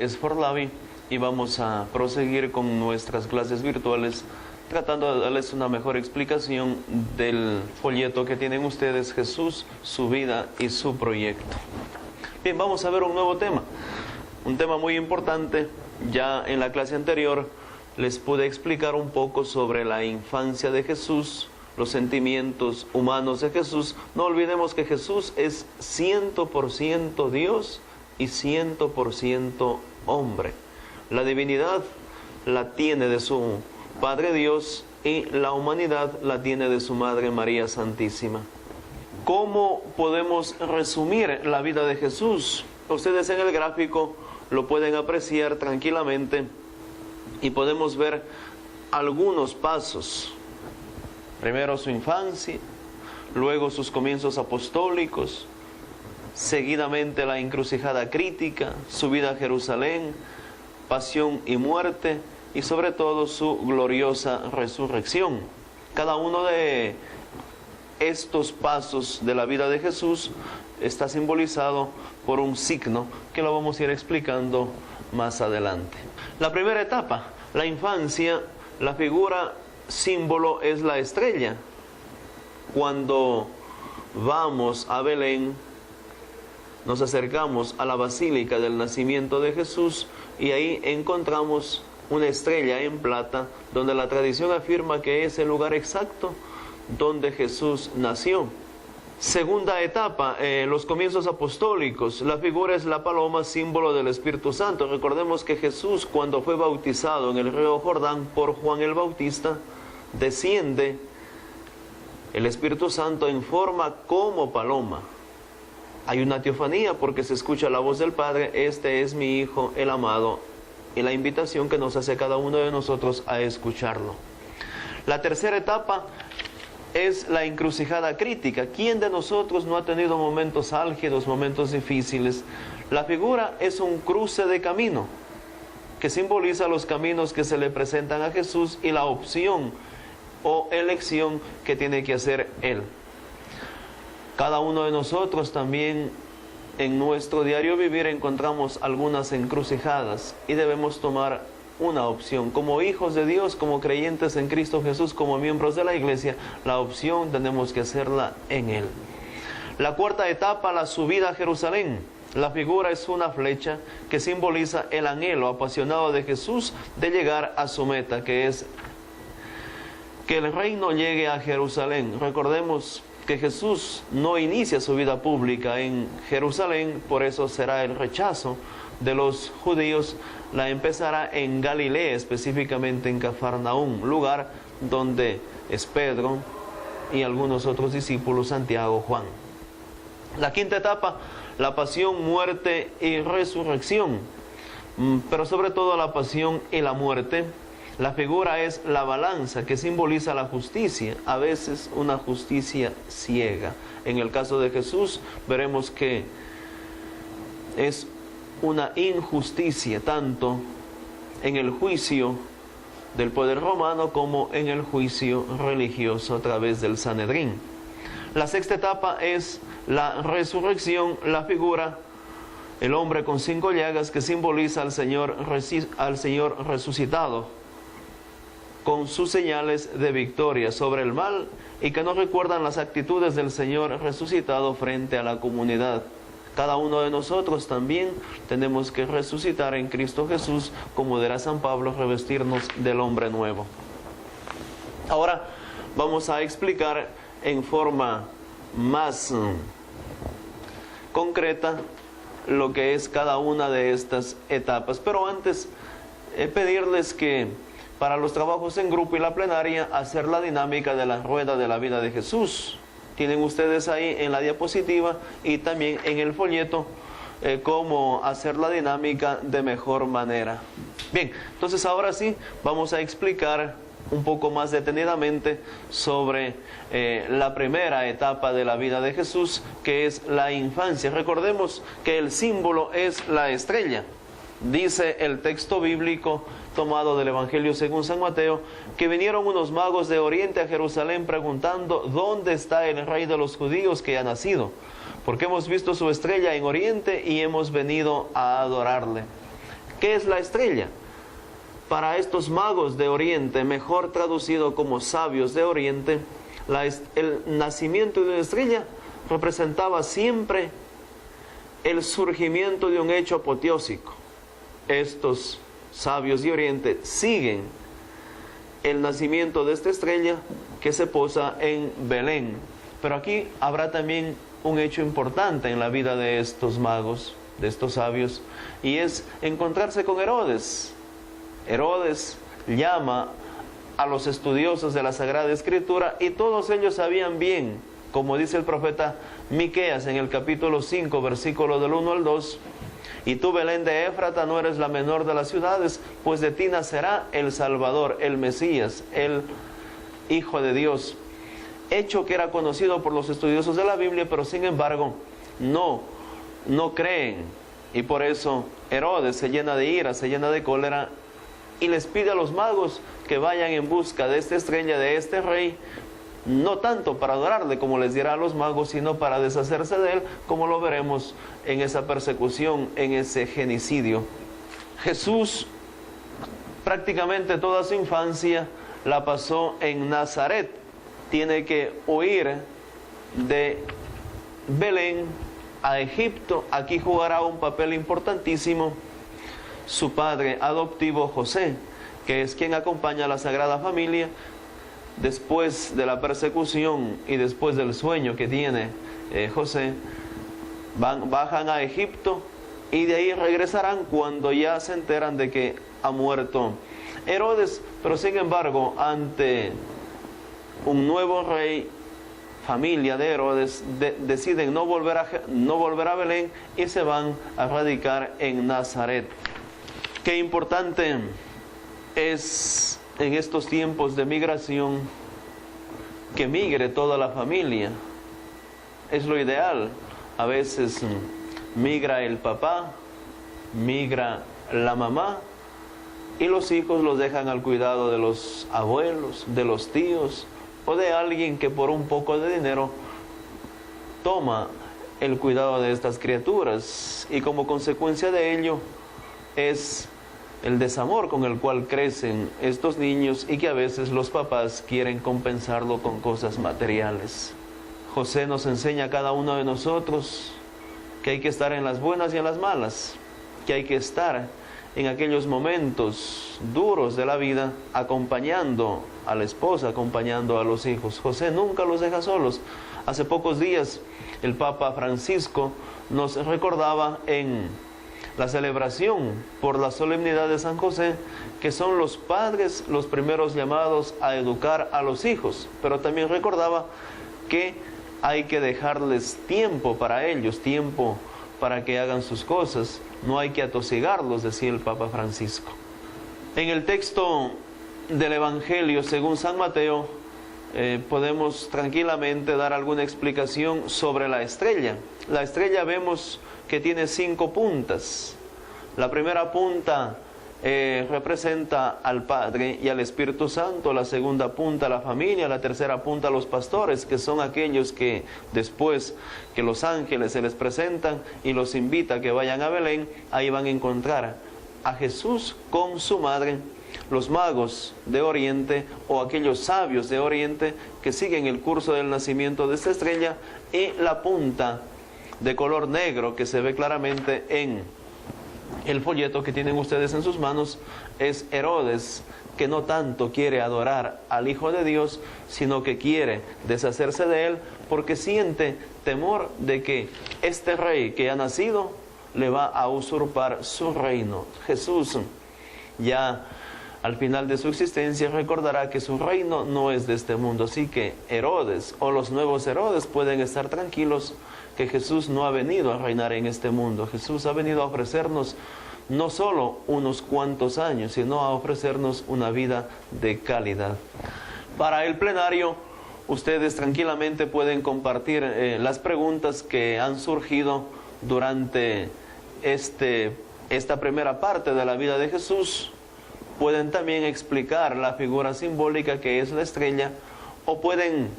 es Forlavi y vamos a proseguir con nuestras clases virtuales tratando de darles una mejor explicación del folleto que tienen ustedes, Jesús, su vida y su proyecto. Bien, vamos a ver un nuevo tema, un tema muy importante. Ya en la clase anterior les pude explicar un poco sobre la infancia de Jesús, los sentimientos humanos de Jesús. No olvidemos que Jesús es 100% Dios y 100% hombre. La divinidad la tiene de su Padre Dios y la humanidad la tiene de su Madre María Santísima. ¿Cómo podemos resumir la vida de Jesús? Ustedes en el gráfico lo pueden apreciar tranquilamente y podemos ver algunos pasos. Primero su infancia, luego sus comienzos apostólicos, seguidamente la encrucijada crítica, su vida a Jerusalén, pasión y muerte y sobre todo su gloriosa resurrección. Cada uno de estos pasos de la vida de Jesús está simbolizado por un signo que lo vamos a ir explicando más adelante. La primera etapa, la infancia, la figura símbolo es la estrella. Cuando vamos a Belén, nos acercamos a la Basílica del Nacimiento de Jesús y ahí encontramos una estrella en plata, donde la tradición afirma que es el lugar exacto donde Jesús nació. Segunda etapa, los comienzos apostólicos. La figura es la paloma, símbolo del Espíritu Santo. Recordemos que Jesús, cuando fue bautizado en el río Jordán por Juan el Bautista, desciende el Espíritu Santo en forma como paloma. Hay una teofanía porque se escucha la voz del Padre: este es mi Hijo, el amado, y la invitación que nos hace cada uno de nosotros a escucharlo. La tercera etapa es la encrucijada crítica. ¿Quién de nosotros no ha tenido momentos álgidos, momentos difíciles? La figura es un cruce de camino que simboliza los caminos que se le presentan a Jesús y la opción o elección que tiene que hacer Él. Cada uno de nosotros también en nuestro diario vivir encontramos algunas encrucijadas y debemos tomar una opción. Como hijos de Dios, como creyentes en Cristo Jesús, como miembros de la iglesia, la opción tenemos que hacerla en Él. La cuarta etapa, la subida a Jerusalén. La figura es una flecha que simboliza el anhelo apasionado de Jesús de llegar a su meta, que es que el reino llegue a Jerusalén. Recordemos que Jesús no inicia su vida pública en Jerusalén, por eso será el rechazo de los judíos. La empezará en Galilea, específicamente en Cafarnaúm, lugar donde es Pedro y algunos otros discípulos, Santiago, Juan. La quinta etapa, la pasión, muerte y resurrección, pero sobre todo la pasión y la muerte. La figura es la balanza que simboliza la justicia, a veces una justicia ciega. En el caso de Jesús veremos que es una injusticia tanto en el juicio del poder romano como en el juicio religioso a través del Sanedrín. La sexta etapa es la resurrección, la figura, el hombre con 5 llagas que simboliza al Señor resucitado, con sus señales de victoria sobre el mal y que nos recuerdan las actitudes del Señor resucitado frente a la comunidad. Cada uno de nosotros también tenemos que resucitar en Cristo Jesús, como dirá San Pablo, revestirnos del hombre nuevo. Ahora vamos a explicar en forma más concreta lo que es cada una de estas etapas. Pero antes, pedirles que para los trabajos en grupo y la plenaria, hacer la dinámica de la rueda de la vida de Jesús. Tienen ustedes ahí en la diapositiva y también en el folleto cómo hacer la dinámica de mejor manera. Bien, entonces ahora sí vamos a explicar un poco más detenidamente sobre la primera etapa de la vida de Jesús, que es la infancia. Recordemos que el símbolo es la estrella. Dice el texto bíblico tomado del Evangelio según San Mateo, que vinieron unos magos de Oriente a Jerusalén preguntando: ¿dónde está el rey de los judíos que ha nacido? Porque hemos visto su estrella en Oriente y hemos venido a adorarle. ¿Qué es la estrella? Para estos magos de Oriente, mejor traducido como sabios de Oriente, el nacimiento de una estrella representaba siempre el surgimiento de un hecho apoteósico. Estos sabios de Oriente siguen el nacimiento de esta estrella que se posa en Belén. Pero aquí habrá también un hecho importante en la vida de estos magos, de estos sabios, y es encontrarse con Herodes. Herodes llama a los estudiosos de la Sagrada Escritura y todos ellos sabían bien, como dice el profeta Miqueas en el capítulo 5, versículo del 1 al 2, y tú, Belén de Éfrata, no eres la menor de las ciudades, pues de ti nacerá el Salvador, el Mesías, el Hijo de Dios. Hecho que era conocido por los estudiosos de la Biblia, pero sin embargo no creen. Y por eso Herodes se llena de ira, se llena de cólera y les pide a los magos que vayan en busca de esta estrella, de este rey, no tanto para adorarle como les dirá a los magos, sino para deshacerse de él, como lo veremos en esa persecución, en ese genocidio. Jesús prácticamente toda su infancia la pasó en Nazaret. Tiene que huir de Belén a Egipto. Aquí jugará un papel importantísimo su padre adoptivo José, que es quien acompaña a la Sagrada Familia después de la persecución y después del sueño que tiene José. Bajan a Egipto y de ahí regresarán cuando ya se enteran de que ha muerto Herodes. Pero sin embargo, ante un nuevo rey, familia de Herodes, deciden no volver a Belén y se van a radicar en Nazaret. Qué importante es en estos tiempos de migración que migre toda la familia. Es lo ideal. A veces migra el papá, migra la mamá, y los hijos los dejan al cuidado de los abuelos, de los tíos, o de alguien que por un poco de dinero toma el cuidado de estas criaturas, y como consecuencia de ello es el desamor con el cual crecen estos niños y que a veces los papás quieren compensarlo con cosas materiales. José nos enseña a cada uno de nosotros que hay que estar en las buenas y en las malas, que hay que estar en aquellos momentos duros de la vida acompañando a la esposa, acompañando a los hijos. José nunca los deja solos. Hace pocos días el Papa Francisco nos recordaba en la celebración por la solemnidad de San José que son los padres los primeros llamados a educar a los hijos, pero también recordaba que hay que dejarles tiempo para ellos, tiempo para que hagan sus cosas. No hay que atosigarlos, decía el Papa Francisco. En el texto del Evangelio según San Mateo podemos tranquilamente dar alguna explicación sobre la estrella. La estrella vemos que tiene 5 puntas. La primera punta representa al Padre y al Espíritu Santo, la segunda punta a la familia, la tercera punta a los pastores, que son aquellos que después que los ángeles se les presentan y los invita a que vayan a Belén, ahí van a encontrar a Jesús con su madre. Los magos de Oriente o aquellos sabios de Oriente que siguen el curso del nacimiento de esta estrella, y la punta de color negro que se ve claramente en el folleto que tienen ustedes en sus manos es Herodes, que no tanto quiere adorar al Hijo de Dios, sino que quiere deshacerse de él porque siente temor de que este rey que ha nacido le va a usurpar su reino. Jesús ya al final de su existencia recordará que su reino no es de este mundo, así que Herodes o los nuevos Herodes pueden estar tranquilos que Jesús no ha venido a reinar en este mundo. Jesús ha venido a ofrecernos no solo unos cuantos años, sino a ofrecernos una vida de calidad. Para el plenario, ustedes tranquilamente pueden compartir las preguntas que han surgido durante esta primera parte de la vida de Jesús. Pueden también explicar la figura simbólica que es la estrella, o pueden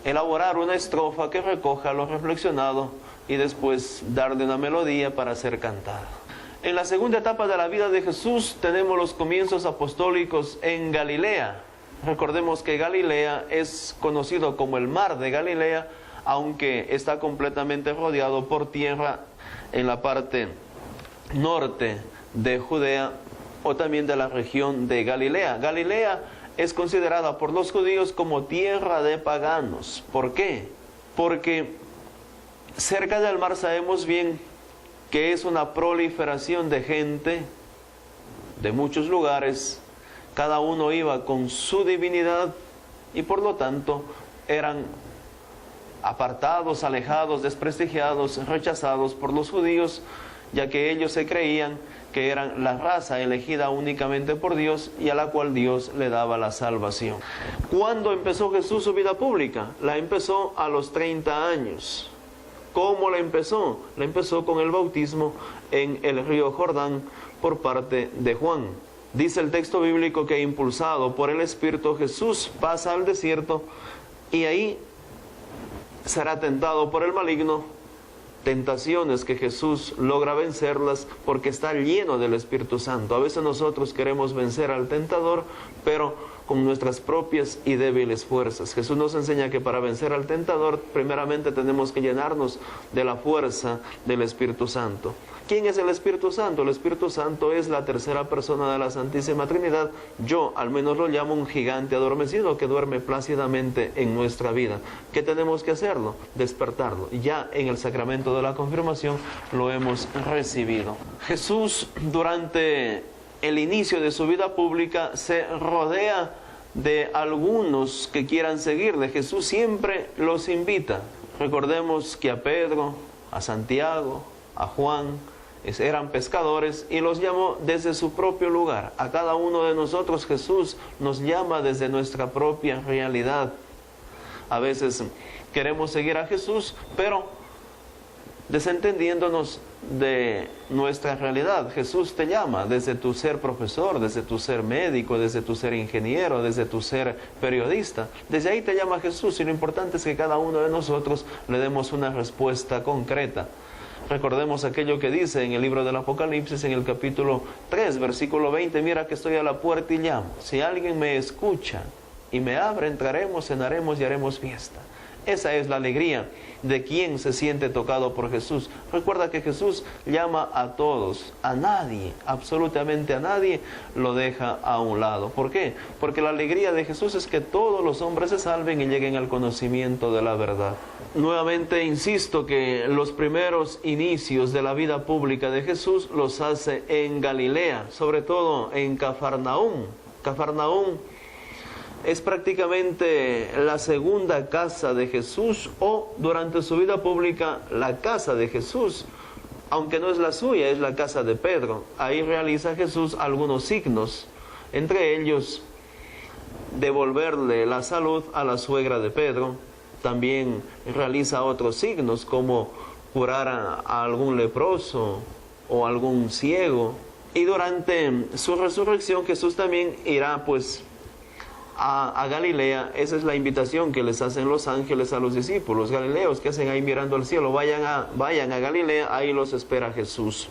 elaborar una estrofa que recoja lo reflexionado y después darle una melodía para ser cantada. En la segunda etapa de la vida de Jesús tenemos los comienzos apostólicos en Galilea. Recordemos que Galilea es conocido como el mar de Galilea, aunque está completamente rodeado por tierra en la parte norte de Judea o también de la región de Galilea. Galilea es considerada por los judíos como tierra de paganos. ¿Por qué? Porque cerca del mar sabemos bien que es una proliferación de gente de muchos lugares. Cada uno iba con su divinidad y por lo tanto eran apartados, alejados, desprestigiados, rechazados por los judíos, ya que ellos se creían que eran la raza elegida únicamente por Dios y a la cual Dios le daba la salvación. ¿Cuándo empezó Jesús su vida pública? La empezó a los 30 años. ¿Cómo la empezó? La empezó con el bautismo en el río Jordán por parte de Juan. Dice el texto bíblico que impulsado por el Espíritu Jesús pasa al desierto y ahí será tentado por el maligno. Tentaciones que Jesús logra vencerlas porque está lleno del Espíritu Santo. A veces nosotros queremos vencer al tentador, pero con nuestras propias y débiles fuerzas. Jesús nos enseña que para vencer al tentador, primeramente tenemos que llenarnos de la fuerza del Espíritu Santo. ¿Quién es el Espíritu Santo? El Espíritu Santo es la tercera persona de la Santísima Trinidad. Yo al menos lo llamo un gigante adormecido que duerme plácidamente en nuestra vida. ¿Qué tenemos que hacerlo? Despertarlo. Ya en el sacramento de la confirmación lo hemos recibido. Jesús durante el inicio de su vida pública se rodea de algunos que quieran seguirle. Jesús siempre los invita. Recordemos que a Pedro, a Santiago, a Juan, eran pescadores y los llamó desde su propio lugar. A cada uno de nosotros Jesús nos llama desde nuestra propia realidad. A veces queremos seguir a Jesús, pero desentendiéndonos de nuestra realidad. Jesús te llama desde tu ser profesor, desde tu ser médico, desde tu ser ingeniero, desde tu ser periodista. Desde ahí te llama Jesús y lo importante es que cada uno de nosotros le demos una respuesta concreta. Recordemos aquello que dice en el libro del Apocalipsis, en el capítulo 3, versículo 20, mira que estoy a la puerta y llamo. Si alguien me escucha y me abre, entraremos, cenaremos y haremos fiesta. Esa es la alegría de quien se siente tocado por Jesús. Recuerda que Jesús llama a todos, a nadie, absolutamente a nadie lo deja a un lado. ¿Por qué? Porque la alegría de Jesús es que todos los hombres se salven y lleguen al conocimiento de la verdad. Nuevamente insisto que los primeros inicios de la vida pública de Jesús los hace en Galilea, sobre todo en Cafarnaúm. Cafarnaúm es prácticamente la segunda casa de Jesús o durante su vida pública la casa de Jesús, aunque no es la suya, es la casa de Pedro. Ahí realiza Jesús algunos signos, entre ellos devolverle la salud a la suegra de Pedro. También realiza otros signos como curar a algún leproso o algún ciego. Y durante su resurrección Jesús también irá a Galilea. Esa es la invitación que les hacen los ángeles a los discípulos galileos que hacen ahí mirando al cielo. Vayan a Galilea, ahí los espera Jesús.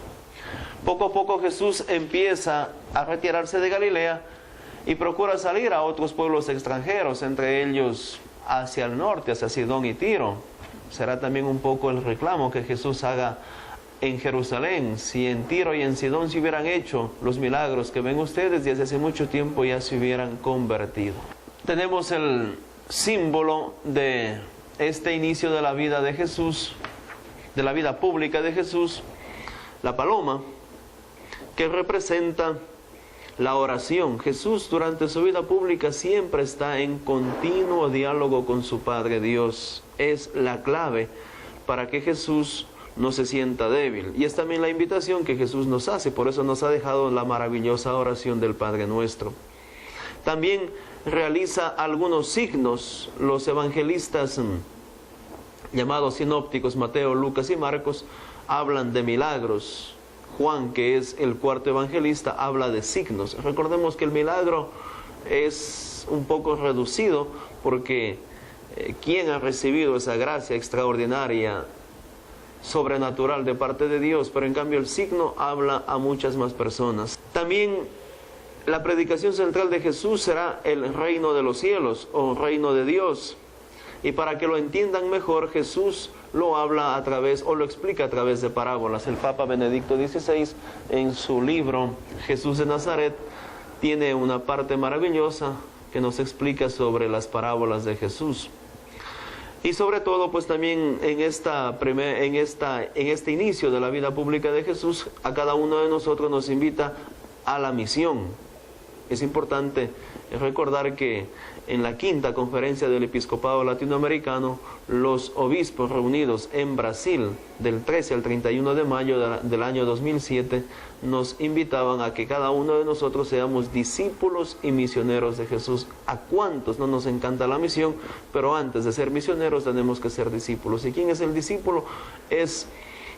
Poco a poco Jesús empieza a retirarse de Galilea y procura salir a otros pueblos extranjeros, entre ellos hacia el norte, hacia Sidón y Tiro. Será también un poco el reclamo que Jesús haga en Jerusalén. Si en Tiro y en Sidón se hubieran hecho los milagros que ven ustedes, desde hace mucho tiempo ya se hubieran convertido. Tenemos el símbolo de este inicio de la vida de Jesús, de la vida pública de Jesús, la paloma, que representa la oración. Jesús durante su vida pública siempre está en continuo diálogo con su Padre Dios. Es la clave para que Jesús no se sienta débil. Y es también la invitación que Jesús nos hace, por eso nos ha dejado la maravillosa oración del Padre Nuestro. También realiza algunos signos. Los evangelistas llamados sinópticos, Mateo, Lucas y Marcos, hablan de milagros. Juan, que es el cuarto evangelista, habla de signos. Recordemos que el milagro es un poco reducido porque ¿quién ha recibido esa gracia extraordinaria sobrenatural de parte de Dios, pero en cambio el signo habla a muchas más personas. También la predicación central de Jesús será el reino de los cielos o reino de Dios. Y para que lo entiendan mejor, Jesús lo habla a través, o lo explica a través de parábolas. El Papa Benedicto XVI, en su libro Jesús de Nazaret, tiene una parte maravillosa que nos explica sobre las parábolas de Jesús. Y sobre todo, pues también en este inicio de la vida pública de Jesús, a cada uno de nosotros nos invita a la misión. Es importante recordar que en la quinta conferencia del Episcopado Latinoamericano, los obispos reunidos en Brasil del 13 al 31 de mayo del año 2007 nos invitaban a que cada uno de nosotros seamos discípulos y misioneros de Jesús. ¿A cuántos no nos encanta la misión? Pero antes de ser misioneros tenemos que ser discípulos. ¿Y quién es el discípulo? Es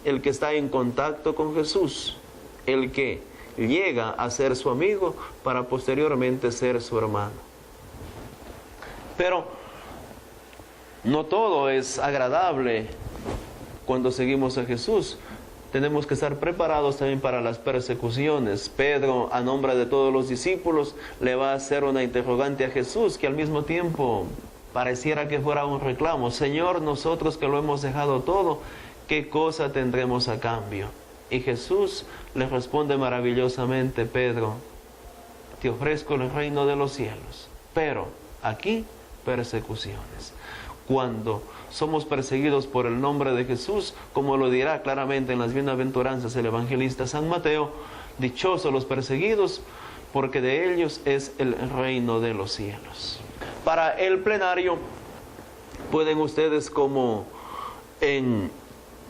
el que está en contacto con Jesús, el que llega a ser su amigo para posteriormente ser su hermano. Pero no todo es agradable cuando seguimos a Jesús. Tenemos que estar preparados también para las persecuciones. Pedro, a nombre de todos los discípulos, le va a hacer una interrogante a Jesús que al mismo tiempo pareciera que fuera un reclamo. Señor, nosotros que lo hemos dejado todo, ¿qué cosa tendremos a cambio? Y Jesús le responde maravillosamente: Pedro, te ofrezco el reino de los cielos, pero aquí persecuciones. Cuando somos perseguidos por el nombre de Jesús, como lo dirá claramente en las bienaventuranzas el evangelista San Mateo, dichosos los perseguidos, porque de ellos es el reino de los cielos. Para el plenario, pueden ustedes, como en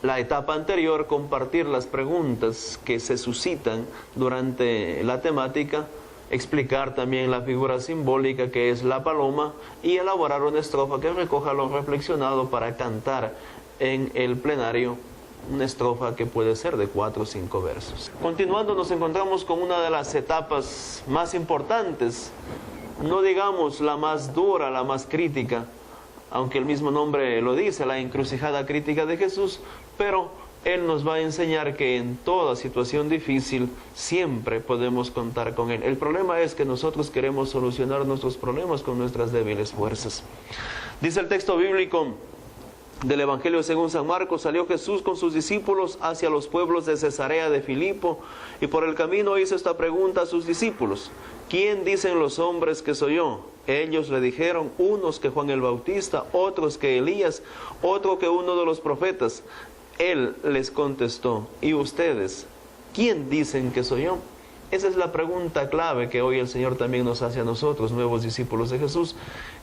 la etapa anterior, compartir las preguntas que se suscitan durante la temática, explicar también la figura simbólica que es la paloma y elaborar una estrofa que recoja lo reflexionado para cantar en el plenario, una estrofa que puede ser de 4 o 5 versos. Continuando, nos encontramos con una de las etapas más importantes, no digamos la más dura, la más crítica, aunque el mismo nombre lo dice, la encrucijada crítica de Jesús, pero Él nos va a enseñar que en toda situación difícil siempre podemos contar con Él. El problema es que nosotros queremos solucionar nuestros problemas con nuestras débiles fuerzas. Dice el texto bíblico del Evangelio según San Marcos: salió Jesús con sus discípulos hacia los pueblos de Cesarea de Filipo, y por el camino hizo esta pregunta a sus discípulos: ¿quién dicen los hombres que soy yo? Ellos le dijeron, unos que Juan el Bautista, otros que Elías, otro que uno de los profetas. Él les contestó: ¿y ustedes, quién dicen que soy yo? Esa es la pregunta clave que hoy el Señor también nos hace a nosotros, nuevos discípulos de Jesús.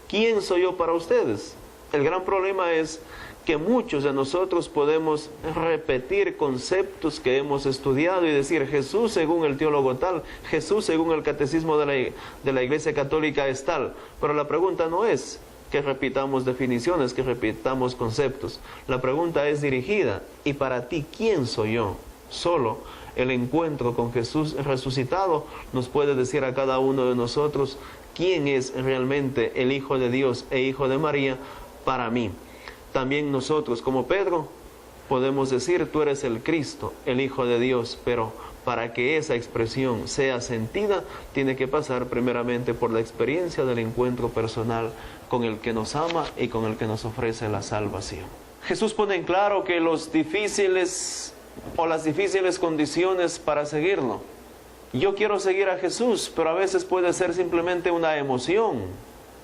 ¿Quién soy yo para ustedes? El gran problema es que muchos de nosotros podemos repetir conceptos que hemos estudiado y decir: Jesús según el teólogo tal, Jesús según el catecismo de la Iglesia Católica es tal. Pero la pregunta no es que repitamos definiciones, que repitamos conceptos. La pregunta es dirigida: ¿y para ti quién soy yo? Solo el encuentro con Jesús resucitado nos puede decir a cada uno de nosotros quién es realmente el Hijo de Dios e Hijo de María para mí. También nosotros, como Pedro, podemos decir: tú eres el Cristo, el Hijo de Dios, pero para que esa expresión sea sentida, tiene que pasar primeramente por la experiencia del encuentro personal con el que nos ama y con el que nos ofrece la salvación. Jesús pone en claro que las difíciles condiciones para seguirlo. Yo quiero seguir a Jesús, pero a veces puede ser simplemente una emoción.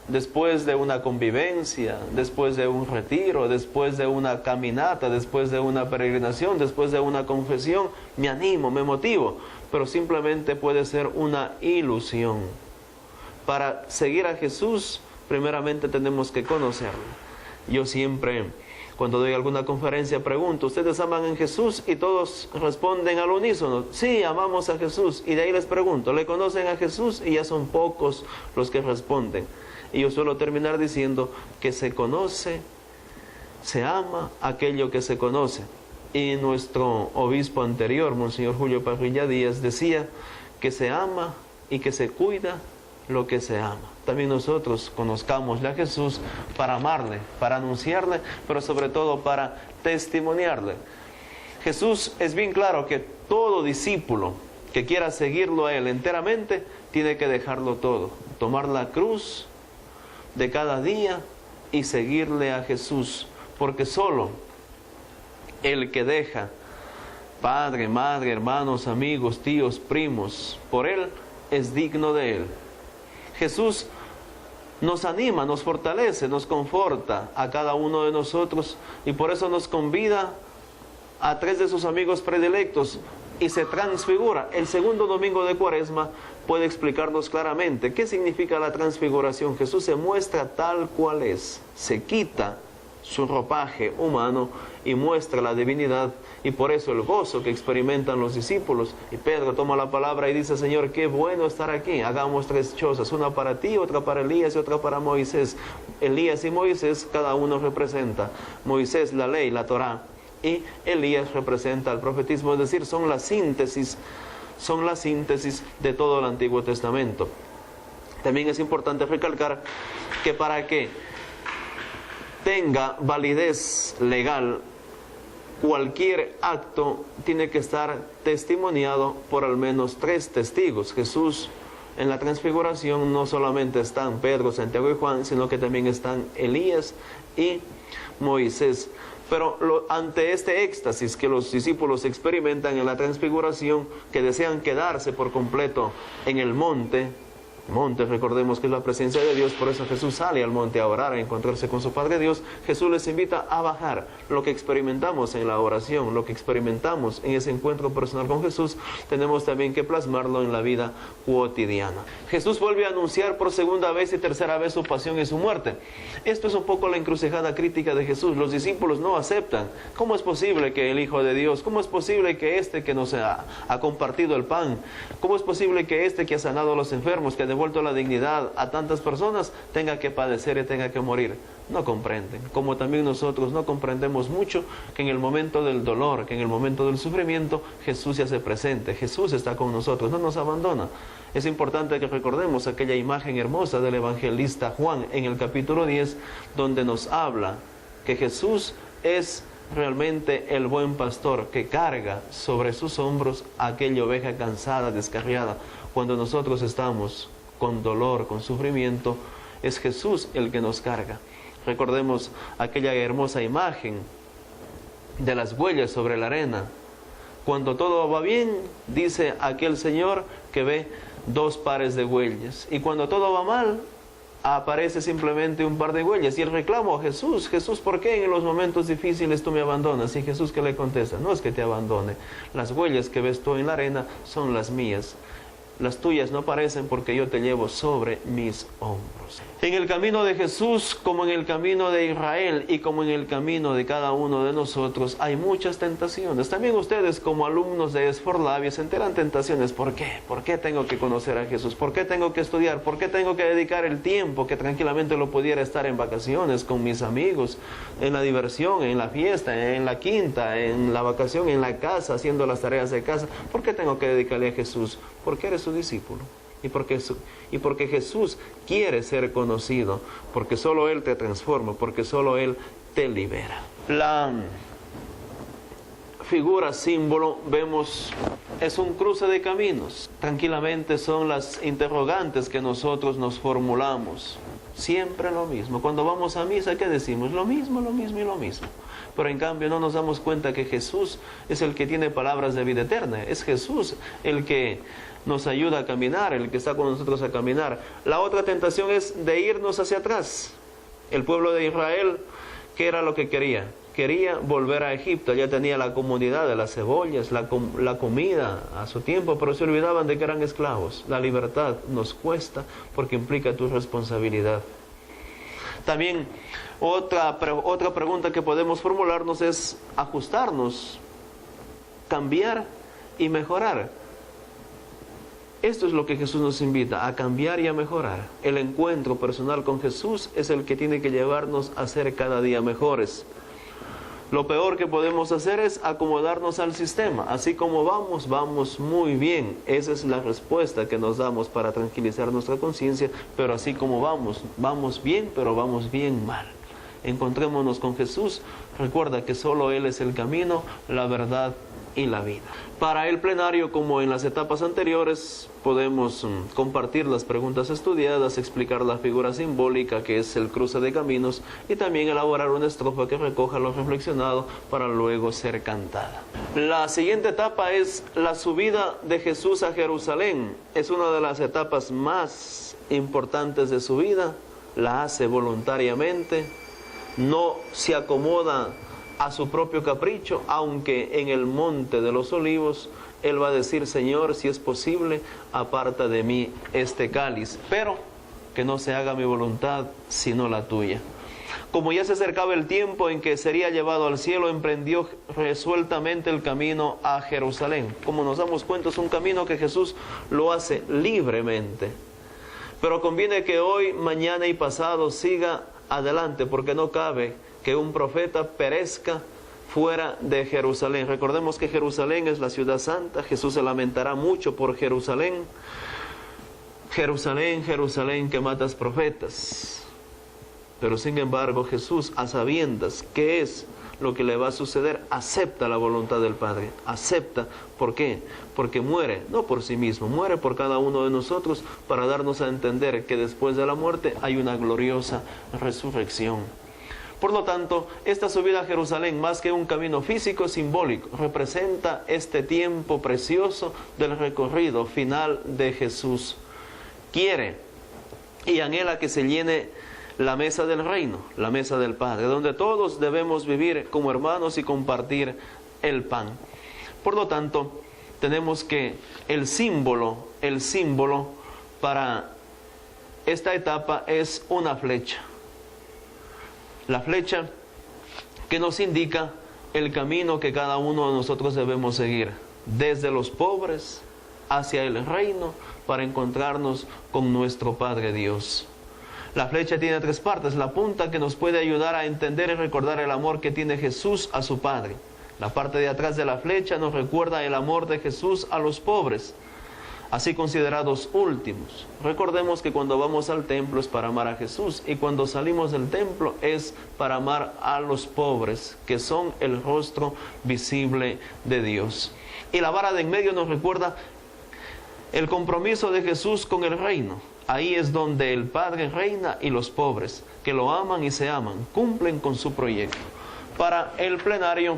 Después de una convivencia, después de un retiro, después de una caminata, después de una peregrinación, después de una confesión, me animo, me motivo, pero simplemente puede ser una ilusión. Para seguir a Jesús, primeramente tenemos que conocerlo. Yo siempre, cuando doy alguna conferencia, pregunto: ¿ustedes aman a Jesús? Y todos responden al unísono: sí, amamos a Jesús. Y de ahí les pregunto: ¿le conocen a Jesús? Y ya son pocos los que responden. Y yo suelo terminar diciendo que se conoce, se ama aquello que se conoce. Y nuestro obispo anterior, Monseñor Julio Parrilla Díaz, decía que se ama y que se cuida lo que se ama. También nosotros conozcámosle a Jesús para amarle, para anunciarle, pero sobre todo para testimoniarle. Jesús es bien claro que todo discípulo que quiera seguirlo a Él enteramente, tiene que dejarlo todo, tomar la cruz de cada día y seguirle a Jesús, porque solo el que deja padre, madre, hermanos, amigos, tíos, primos, por Él, es digno de Él. Jesús nos anima, nos fortalece, nos conforta a cada uno de nosotros, y por eso nos convida a 3 de sus amigos predilectos y se transfigura. El segundo domingo de Cuaresma puede explicarnos claramente qué significa la transfiguración. Jesús se muestra tal cual es, se quita su ropaje humano y muestra la divinidad, y por eso el gozo que experimentan los discípulos. Y Pedro toma la palabra y dice: Señor, qué bueno estar aquí, hagamos 3 chozas, una para ti, otra para Elías y otra para Moisés. Elías y Moisés, cada uno representa: Moisés la ley, la Torá, y Elías representa el profetismo, es decir, son la síntesis de todo el Antiguo Testamento. También es importante recalcar que para que tenga validez legal, cualquier acto tiene que estar testimoniado por al menos 3 testigos. Jesús en la transfiguración no solamente están Pedro, Santiago y Juan, sino que también están Elías y Moisés. Pero ante este éxtasis que los discípulos experimentan en la transfiguración, que desean quedarse por completo en el monte, recordemos que es la presencia de Dios, por eso Jesús sale al monte a orar, a encontrarse con su Padre Dios. Jesús les invita a bajar. Lo que experimentamos en la oración, lo que experimentamos en ese encuentro personal con Jesús, tenemos también que plasmarlo en la vida cotidiana. Jesús vuelve a anunciar por segunda vez y tercera vez su pasión y su muerte. Esto es un poco la encrucijada crítica de Jesús. Los discípulos no aceptan. ¿Cómo es posible que el Hijo de Dios, cómo es posible que este que nos ha compartido el pan, cómo es posible que este que ha sanado a los enfermos, que ha devuelto la dignidad a tantas personas, tenga que padecer y tenga que morir? No comprenden, como también nosotros no comprendemos mucho que en el momento del dolor, que en el momento del sufrimiento, Jesús se hace presente, Jesús está con nosotros, no nos abandona. Es importante que recordemos aquella imagen hermosa del evangelista Juan en el capítulo 10, donde nos habla que Jesús es realmente el buen pastor que carga sobre sus hombros aquella oveja cansada, descarriada. Cuando nosotros estamos con dolor, con sufrimiento, es Jesús el que nos carga. Recordemos aquella hermosa imagen de las huellas sobre la arena. Cuando todo va bien, dice aquel Señor que ve 2 pares de huellas. Y cuando todo va mal, aparece simplemente un par de huellas. Y el reclamo a Jesús: Jesús, ¿por qué en los momentos difíciles tú me abandonas? Y Jesús, ¿qué le contesta? No es que te abandone. Las huellas que ves tú en la arena son las mías. Las tuyas no parecen porque yo te llevo sobre mis hombros. En el camino de Jesús, como en el camino de Israel y como en el camino de cada uno de nosotros, hay muchas tentaciones. También ustedes, como alumnos de Esforlavia, se enteran tentaciones. ¿Por qué? ¿Por qué tengo que conocer a Jesús? ¿Por qué tengo que estudiar? ¿Por qué tengo que dedicar el tiempo que tranquilamente lo pudiera estar en vacaciones con mis amigos, en la diversión, en la fiesta, en la quinta, en la vacación, en la casa, haciendo las tareas de casa? ¿Por qué tengo que dedicarle a Jesús? Porque eres su discípulo. Y porque Jesús quiere ser conocido, porque solo Él te transforma, porque solo Él te libera. La figura, símbolo, vemos, es un cruce de caminos. Tranquilamente son las interrogantes que nosotros nos formulamos. Siempre lo mismo. Cuando vamos a misa, ¿qué decimos? Lo mismo, lo mismo y lo mismo. Pero en cambio no nos damos cuenta que Jesús es el que tiene palabras de vida eterna. Es Jesús el que nos ayuda a caminar, el que está con nosotros a caminar. La otra tentación es de irnos hacia atrás. El pueblo de Israel, ¿qué era lo que quería? Quería volver a Egipto. Ya tenía la comodidad de las cebollas, la comida a su tiempo, pero se olvidaban de que eran esclavos. La libertad nos cuesta porque implica tu responsabilidad. También otra pregunta que podemos formularnos es ajustarnos, cambiar y mejorar. Esto es lo que Jesús nos invita, a cambiar y a mejorar. El encuentro personal con Jesús es el que tiene que llevarnos a ser cada día mejores. Lo peor que podemos hacer es acomodarnos al sistema. Así como vamos, vamos muy bien. Esa es la respuesta que nos damos para tranquilizar nuestra conciencia. Pero así como vamos, vamos bien, pero vamos bien mal. encontrémonos con Jesús. Recuerda que solo Él es el camino, la verdad y la vida. Para el plenario, como en las etapas anteriores, podemos compartir las preguntas estudiadas, explicar la figura simbólica que es el cruce de caminos y también elaborar una estrofa que recoja lo reflexionado para luego ser cantada. La siguiente etapa es la subida de Jesús a Jerusalén. Es una de las etapas más importantes de su vida. La hace voluntariamente, no se acomoda a su propio capricho, aunque en el monte de los olivos Él va a decir: Señor, si es posible, aparta de mí este cáliz, pero que no se haga mi voluntad, sino la tuya. Como ya se acercaba el tiempo en que sería llevado al cielo, emprendió resueltamente el camino a Jerusalén. Como nos damos cuenta, es un camino que Jesús lo hace libremente. Pero conviene que hoy, mañana y pasado siga adelante, porque no cabe que un profeta perezca fuera de Jerusalén. Recordemos que Jerusalén es la ciudad santa. Jesús se lamentará mucho por Jerusalén. Jerusalén, Jerusalén, que matas profetas. Pero sin embargo, Jesús, a sabiendas qué es lo que le va a suceder, acepta la voluntad del Padre. Acepta. ¿Por qué? Porque muere, no por sí mismo, muere por cada uno de nosotros para darnos a entender que después de la muerte hay una gloriosa resurrección. Por lo tanto, esta subida a Jerusalén, más que un camino físico, simbólico, representa este tiempo precioso del recorrido final de Jesús. Quiere y anhela que se llene la mesa del reino, la mesa del Padre, donde todos debemos vivir como hermanos y compartir el pan. Por lo tanto, tenemos que el símbolo para esta etapa es una flecha. La flecha que nos indica el camino que cada uno de nosotros debemos seguir, desde los pobres hacia el reino, para encontrarnos con nuestro Padre Dios. La flecha tiene tres partes: la punta, que nos puede ayudar a entender y recordar el amor que tiene Jesús a su Padre. La parte de atrás de la flecha nos recuerda el amor de Jesús a los pobres, así considerados últimos. Recordemos que cuando vamos al templo es para amar a Jesús, y cuando salimos del templo es para amar a los pobres, que son el rostro visible de Dios. Y la vara de en medio nos recuerda el compromiso de Jesús con el reino. Ahí es donde el Padre reina y los pobres, que lo aman y se aman, cumplen con su proyecto. Para el plenario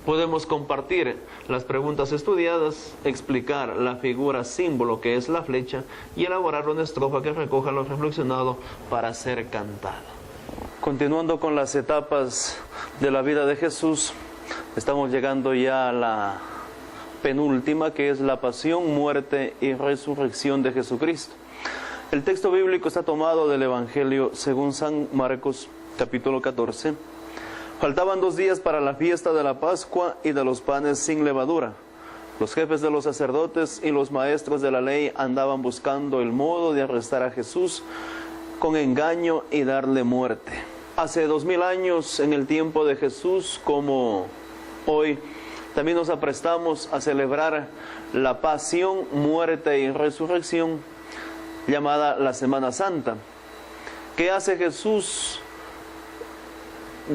podemos compartir las preguntas estudiadas, explicar la figura símbolo que es la flecha y elaborar una estrofa que recoja lo reflexionado para ser cantada. Continuando con las etapas de la vida de Jesús, estamos llegando ya a la penúltima, que es la pasión, muerte y resurrección de Jesucristo. El texto bíblico está tomado del Evangelio según San Marcos, capítulo 14. Faltaban 2 días para la fiesta de la Pascua y de los panes sin levadura. Los jefes de los sacerdotes y los maestros de la ley andaban buscando el modo de arrestar a Jesús con engaño y darle muerte. Hace 2000 años, en el tiempo de Jesús, como hoy, también nos aprestamos a celebrar la pasión, muerte y resurrección, llamada la Semana Santa. ¿Qué hace Jesús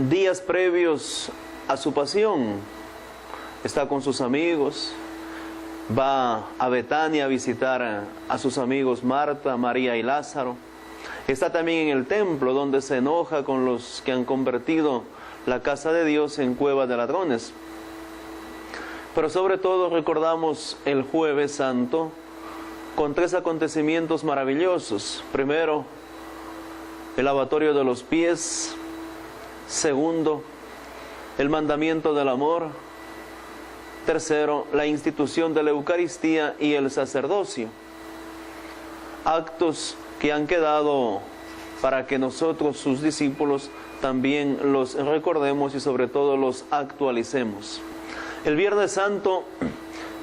días previos a su pasión? Está con sus amigos, va a Betania a visitar a sus amigos Marta, María y Lázaro. Está también en el templo, donde se enoja con los que han convertido la casa de Dios en cueva de ladrones. Pero sobre todo recordamos el Jueves Santo con 3 acontecimientos maravillosos. Primero, el lavatorio de los pies. Segundo, el mandamiento del amor. Tercero, la institución de la Eucaristía y el sacerdocio. Actos que han quedado para que nosotros, sus discípulos, también los recordemos y sobre todo los actualicemos. El Viernes Santo,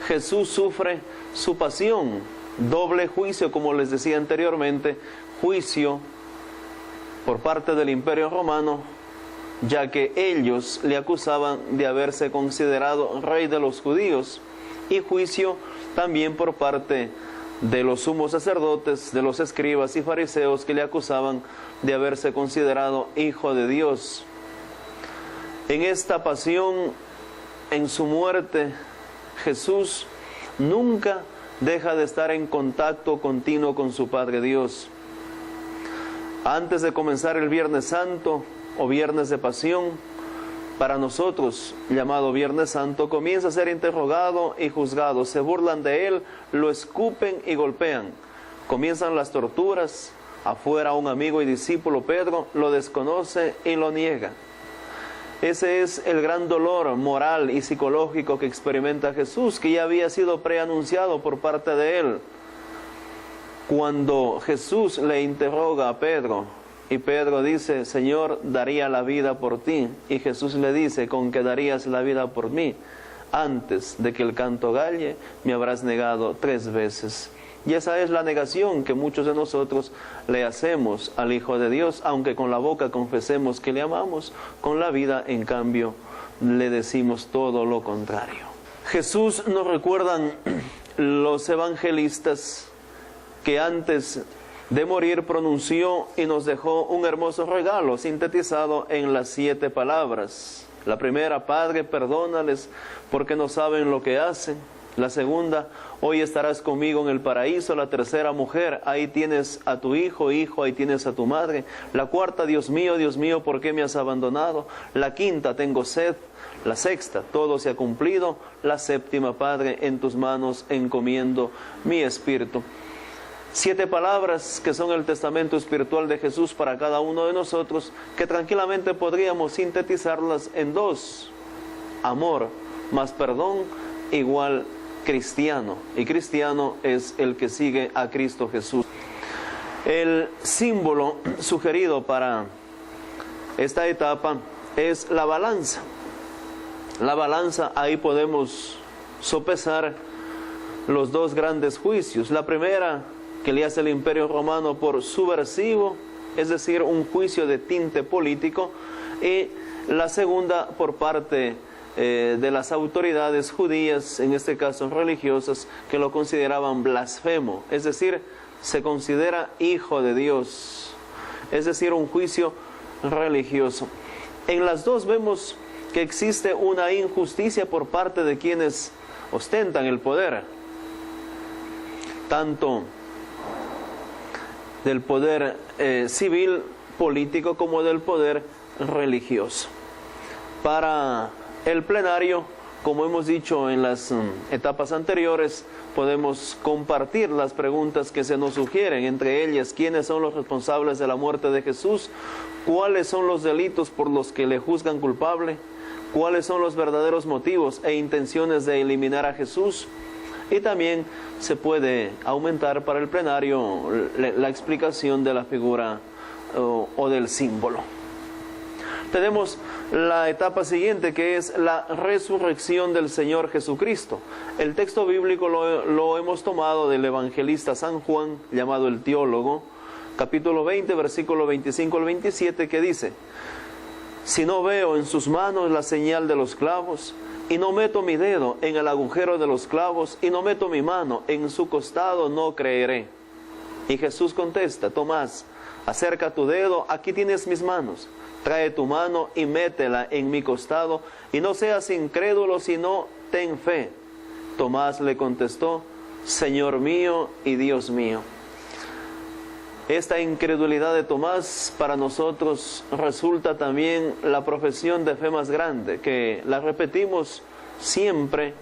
Jesús sufre su pasión, doble juicio, como les decía anteriormente, juicio por parte del Imperio Romano, ya que ellos le acusaban de haberse considerado rey de los judíos, y juicio también por parte de los sumos sacerdotes, de los escribas y fariseos que le acusaban de haberse considerado hijo de Dios. En esta pasión, en su muerte, Jesús nunca deja de estar en contacto continuo con su Padre Dios. Antes de comenzar el Viernes Santo o Viernes de Pasión, para nosotros llamado Viernes Santo, comienza a ser interrogado y juzgado. Se burlan de él, lo escupen y golpean. Comienzan las torturas. Afuera un amigo y discípulo, Pedro, lo desconoce y lo niega. Ese es el gran dolor moral y psicológico que experimenta Jesús, que ya había sido preanunciado por parte de él. Cuando Jesús le interroga a Pedro, y Pedro dice, Señor, daría la vida por ti. Y Jesús le dice, ¿con qué darías la vida por mí? Antes de que el canto galle, me habrás negado 3 veces. Y esa es la negación que muchos de nosotros le hacemos al Hijo de Dios, aunque con la boca confesemos que le amamos, con la vida, en cambio, le decimos todo lo contrario. Jesús, nos recuerdan los evangelistas, que antes de morir pronunció y nos dejó un hermoso regalo sintetizado en las 7 palabras. La primera, Padre, perdónales porque no saben lo que hacen. La segunda, hoy estarás conmigo en el paraíso. La tercera, mujer, ahí tienes a tu hijo, hijo, ahí tienes a tu madre. La cuarta, Dios mío, ¿por qué me has abandonado? La quinta, tengo sed. La sexta, todo se ha cumplido. La séptima, Padre, en tus manos encomiendo mi espíritu. 7 palabras que son el testamento espiritual de Jesús para cada uno de nosotros, que tranquilamente podríamos sintetizarlas en 2. Amor más perdón igual cristiano. Y cristiano es el que sigue a Cristo Jesús. El símbolo sugerido para esta etapa es la balanza. La balanza, ahí podemos sopesar los 2 grandes juicios. La primera, que le hace el Imperio Romano por subversivo, es decir, un juicio de tinte político, y la segunda por parte de las autoridades judías, en este caso religiosas, que lo consideraban blasfemo, es decir, se considera hijo de Dios, es decir, un juicio religioso. En las 2 vemos que existe una injusticia por parte de quienes ostentan el poder, tanto del poder civil, político, como del poder religioso. Para el plenario, como hemos dicho en las etapas anteriores, podemos compartir las preguntas que se nos sugieren, entre ellas, ¿quiénes son los responsables de la muerte de Jesús? ¿Cuáles son los delitos por los que le juzgan culpable? ¿Cuáles son los verdaderos motivos e intenciones de eliminar a Jesús? Y también se puede aumentar para el plenario la explicación de la figura o del símbolo. Tenemos la etapa siguiente, que es la resurrección del Señor Jesucristo. El texto bíblico lo hemos tomado del evangelista San Juan, llamado el Teólogo, capítulo 20, versículo 25 al 27, que dice: si no veo en sus manos la señal de los clavos, y no meto mi dedo en el agujero de los clavos, y no meto mi mano en su costado, no creeré. Y Jesús contesta: Tomás, acerca tu dedo, aquí tienes mis manos. Trae tu mano y métela en mi costado, y no seas incrédulo, sino ten fe. Tomás le contestó: Señor mío y Dios mío. Esta incredulidad de Tomás para nosotros resulta también la profesión de fe más grande, que la repetimos siempre,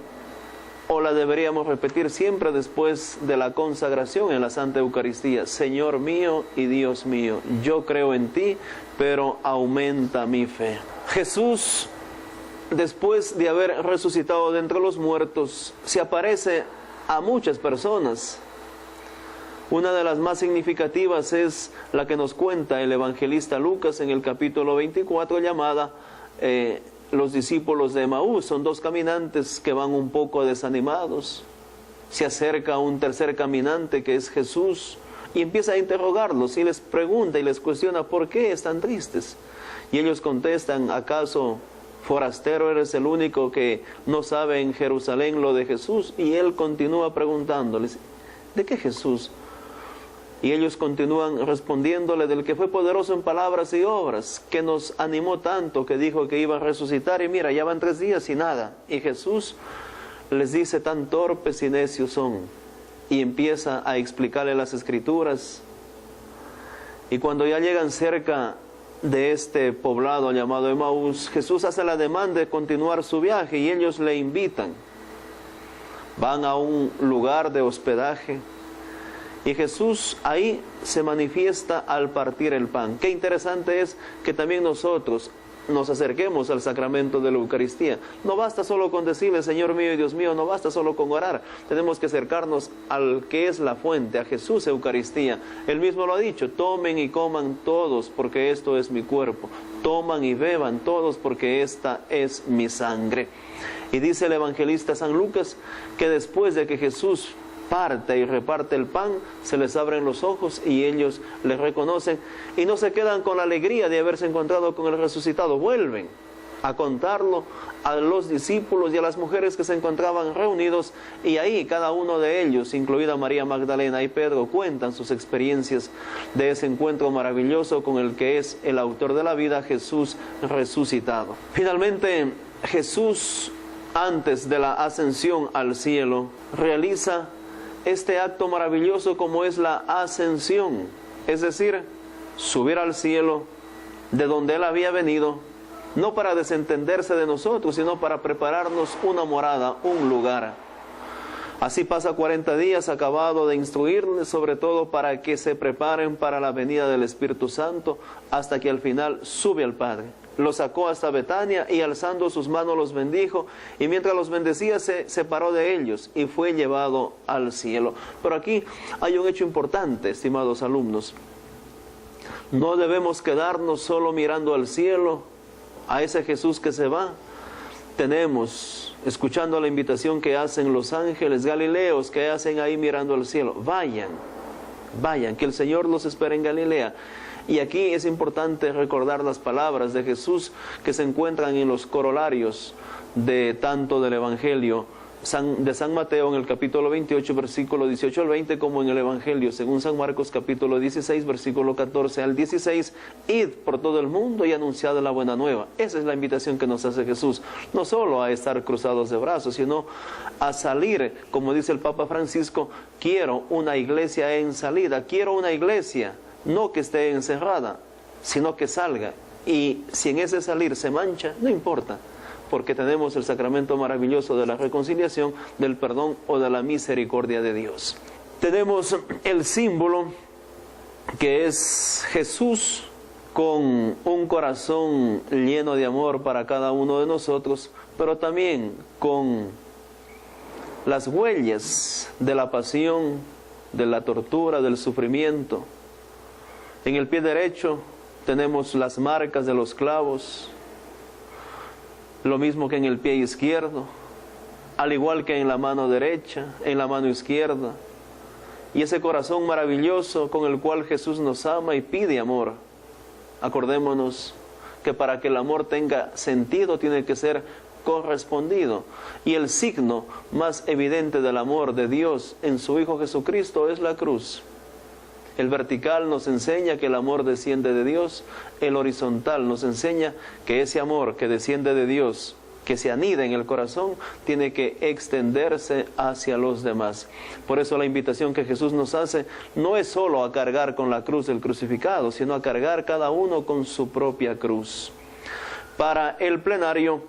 o la deberíamos repetir siempre después de la consagración en la Santa Eucaristía. Señor mío y Dios mío, yo creo en ti, pero aumenta mi fe. Jesús, después de haber resucitado de entre los muertos, se aparece a muchas personas. Una de las más significativas es la que nos cuenta el evangelista Lucas en el capítulo 24, llamada los discípulos de Emaús. Son 2 caminantes que van un poco desanimados. Se acerca un tercer caminante, que es Jesús, y empieza a interrogarlos y les pregunta y les cuestiona: ¿por qué están tristes? Y ellos contestan: ¿acaso, forastero, eres el único que no sabe en Jerusalén lo de Jesús? Y él continúa preguntándoles: ¿De qué Jesús? Y ellos continúan respondiéndole: del que fue poderoso en palabras y obras, que nos animó tanto, que dijo que iba a resucitar, y mira, ya van 3 días y nada. Y Jesús les dice: tan torpes y necios son. Y empieza a explicarle las Escrituras. Y cuando ya llegan cerca de este poblado llamado Emaús, Jesús hace la demanda de continuar su viaje y ellos le invitan. Van a un lugar de hospedaje y Jesús ahí se manifiesta al partir el pan. Qué interesante es que también nosotros nos acerquemos al sacramento de la Eucaristía. No basta solo con decirle: Señor mío y Dios mío, no basta solo con orar. Tenemos que acercarnos al que es la fuente, a Jesús Eucaristía. Él mismo lo ha dicho: tomen y coman todos, porque esto es mi cuerpo. Toman y beban todos, porque esta es mi sangre. Y dice el evangelista San Lucas que después de que Jesús parte y reparte el pan, se les abren los ojos y ellos le reconocen y no se quedan con la alegría de haberse encontrado con el resucitado. Vuelven a contarlo a los discípulos y a las mujeres que se encontraban reunidos, y ahí cada uno de ellos, incluida María Magdalena y Pedro, cuentan sus experiencias de ese encuentro maravilloso con el que es el autor de la vida, Jesús resucitado. Finalmente, Jesús, antes de la ascensión al cielo, realiza este acto maravilloso como es la ascensión, es decir, subir al cielo de donde Él había venido, no para desentenderse de nosotros, sino para prepararnos una morada, un lugar. Así pasa 40 días acabado de instruirles, sobre todo para que se preparen para la venida del Espíritu Santo, hasta que al final sube al Padre. Los sacó hasta Betania y alzando sus manos los bendijo, y mientras los bendecía se separó de ellos y fue llevado al cielo. Pero aquí hay un hecho importante, estimados alumnos. No debemos quedarnos solo mirando al cielo, a ese Jesús que se va. Tenemos, escuchando la invitación que hacen los ángeles galileos, que hacen ahí mirando al cielo: vayan, que el Señor los espera en Galilea. Y aquí es importante recordar las palabras de Jesús que se encuentran en los corolarios de tanto del Evangelio de San Mateo en el capítulo 28, versículo 18 al 20, como en el Evangelio según San Marcos, capítulo 16, versículo 14 al 16. Id por todo el mundo y anunciad la buena nueva. Esa es la invitación que nos hace Jesús, no solo a estar cruzados de brazos, sino a salir, como dice el Papa Francisco: quiero una iglesia en salida, quiero una iglesia no que esté encerrada, sino que salga. Y si en ese salir se mancha, no importa, porque tenemos el sacramento maravilloso de la reconciliación, del perdón o de la misericordia de Dios. Tenemos el símbolo que es Jesús con un corazón lleno de amor para cada uno de nosotros, pero también con las huellas de la pasión, de la tortura, del sufrimiento. En el pie derecho tenemos las marcas de los clavos, lo mismo que en el pie izquierdo, al igual que en la mano derecha, en la mano izquierda. Y ese corazón maravilloso con el cual Jesús nos ama y pide amor. Acordémonos que para que el amor tenga sentido tiene que ser correspondido. Y el signo más evidente del amor de Dios en su Hijo Jesucristo es la cruz. El vertical nos enseña que el amor desciende de Dios. El horizontal nos enseña que ese amor que desciende de Dios, que se anida en el corazón, tiene que extenderse hacia los demás. Por eso la invitación que Jesús nos hace no es solo a cargar con la cruz del crucificado, sino a cargar cada uno con su propia cruz. Para el plenario,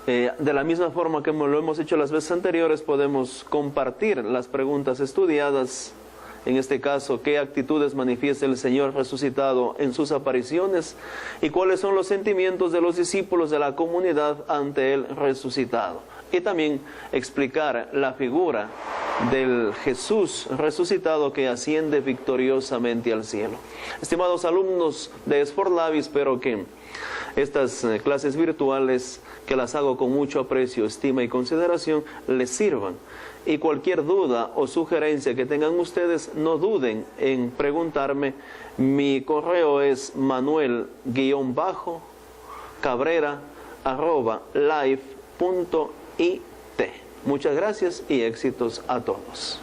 de la misma forma que lo hemos hecho las veces anteriores, podemos compartir las preguntas estudiadas. En este caso, ¿qué actitudes manifiesta el Señor resucitado en sus apariciones? ¿Y cuáles son los sentimientos de los discípulos de la comunidad ante el resucitado? Y también explicar la figura del Jesús resucitado que asciende victoriosamente al cielo. Estimados alumnos de Esfor Labi, espero que estas clases virtuales, que las hago con mucho aprecio, estima y consideración, les sirvan. Y cualquier duda o sugerencia que tengan ustedes, no duden en preguntarme. Mi correo es manuel_cabrera@live.it. Muchas gracias y éxitos a todos.